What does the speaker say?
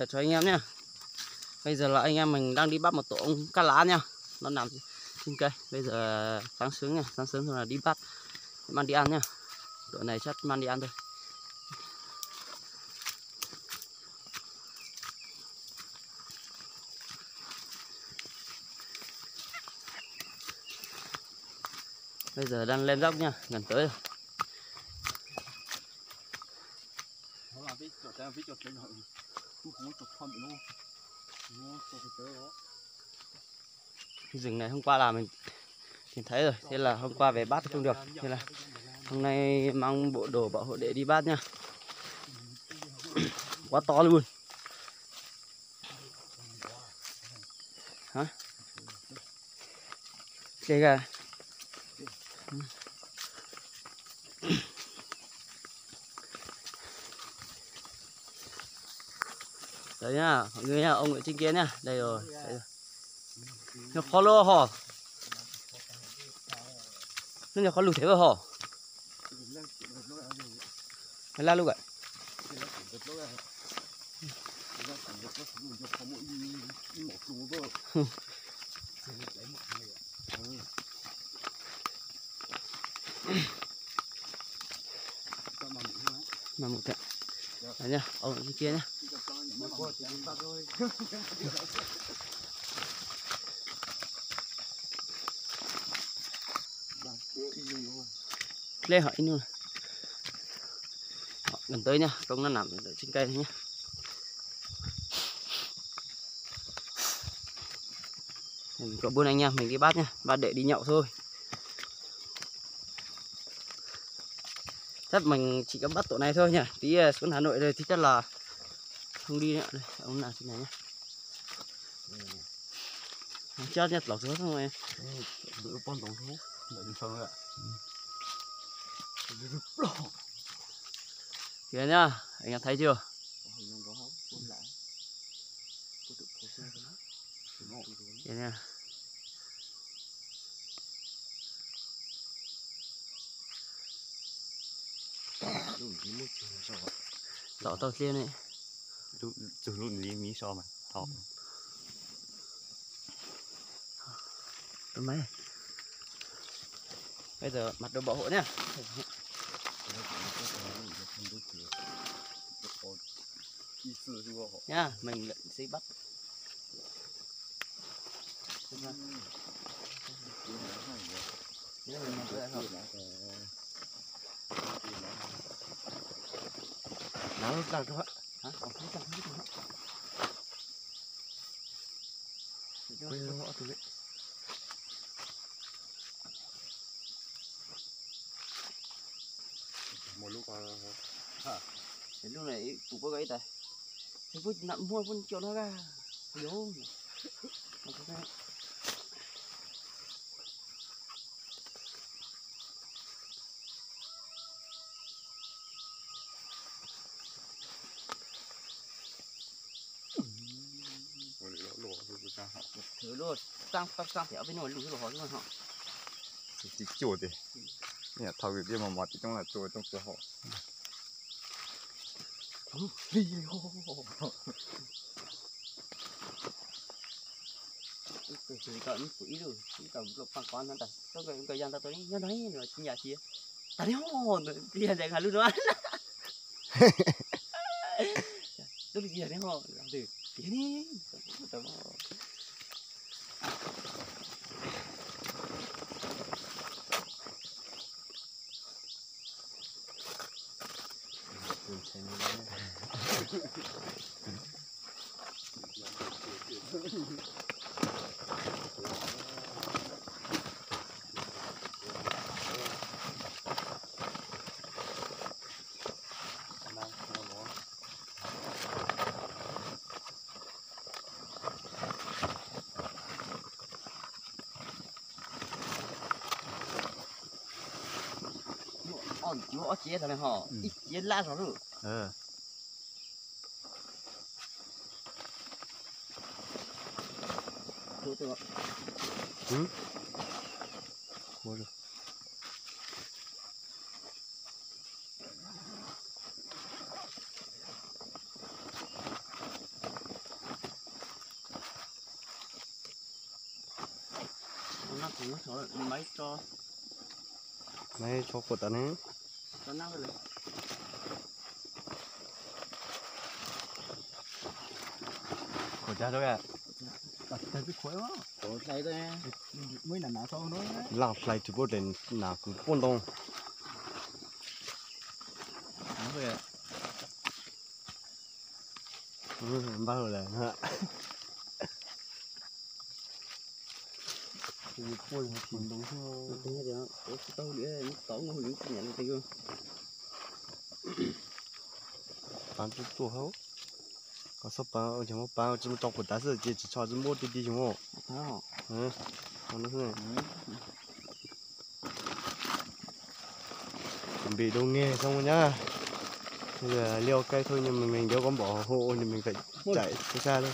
cho anh em nhé. Bây giờ là anh em mình đang đi bắt một tổ ong cá lá nha. Nó nằm trên cây. Bây giờ sáng sớm nha, sáng sớm rồi là đi bắt, mang đi ăn nha. Đội này chắc mang đi ăn thôi. Bây giờ đang lên dốc nha, gần tới rồi. Cái rừng này hôm qua là mình thấy rồi, thế là hôm qua về bắt không được, thế là hôm nay mang bộ đồ bảo hộ để đi bắt nha. Quá to luôn. Hả? Đây kìa. Đấy nhá, mọi người nhá, ông ở trên kia nhá. Đây rồi, đây rồi. Nó khó lô hò. Nó khó lù thế vào hò. Mày la luôn vậy. Mà một cái. Đấy nhá, ông ở trên kia nhá. Lên hỏi luôn. Gần tới nhá, trông nó nằm ở trên cây nhá. Mình có 4 anh em mình đi bắt nhá, bắt để đi nhậu thôi. Chắc mình chỉ có bắt tổ này thôi nhá. Tí xuống Hà Nội rồi thì chắc là không đi nữa. Đây, ông nào trên này nhá. Chết nhất lọt xuống không em. Bữa con tổng số đợi đi xong rồi ạ. Kìa nhá, anh em thấy chưa? Kìa nha. Rõ tao tiên này. Từ lúc lý mí so mà. Đúng mấy. Bây giờ mặc đồ bảo hộ nhá. Nha, mình sẽ bắt. Nó đâu thôi. Hả? Không thấy chẳng thấy đâu. Bây giờ họ tụi một lúc đến lúc này cũng có cái tay thì vui nặng mua con chỗ nó ra vô thử luôn sang thẻo bên ngoài lùi của họ chứ họ thì chuột đi nè thầu cái kia mà mọt trong là chuột trong cửa họ thì cận quỷ rồi chúng ta lục bằng conนั่นแต่ต้องcái gian ta tới nhớ đấy rồi nhà chia ta đấy hồn tiền để cả luôn đó tôi đi tiền đấy hồn làm từ tiền đi tao họ chia thằng này họ ít chia lá rồi tôi mua được nó cũng nó mấy cho mấy cho cột tận ấy cho nó lên cột ra thôi à đặt tay cái khói quá cổ thấy thôi mới là nã sau nó lạt lại từ bộ đến nào cũng buôn đông đúng rồi ạ bao rồi hả thì khói một phần đông thôi thế thì nó tao đĩa nó tao ngồi đứng nhận cái gương bán chút chua hấu có sắp bao chỉ một bao chỉ một trong một đá sợi chỉ cho chỉ một tí tí chúng không đó còn nó này chuẩn bị đồ nghề xong rồi nhá bây giờ leo cây thôi nhưng mà mình đéo có bỏ hộ thì mình phải chạy xa thôi